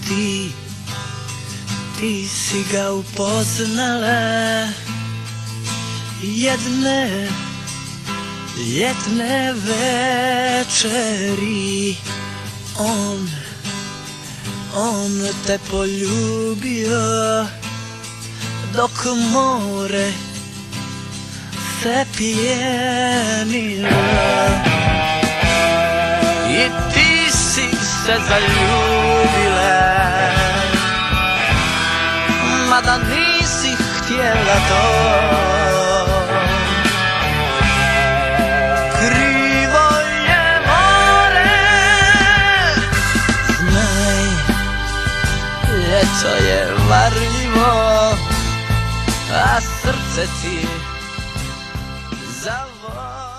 ti si ga upoznala jedne ljetne večeri. On te poljubio dok more se pijenilo i ti si se zaljubila, mada nisi htjela to. Krivo je more, znaj, ljeto je varljivo, a srce ti zavoli.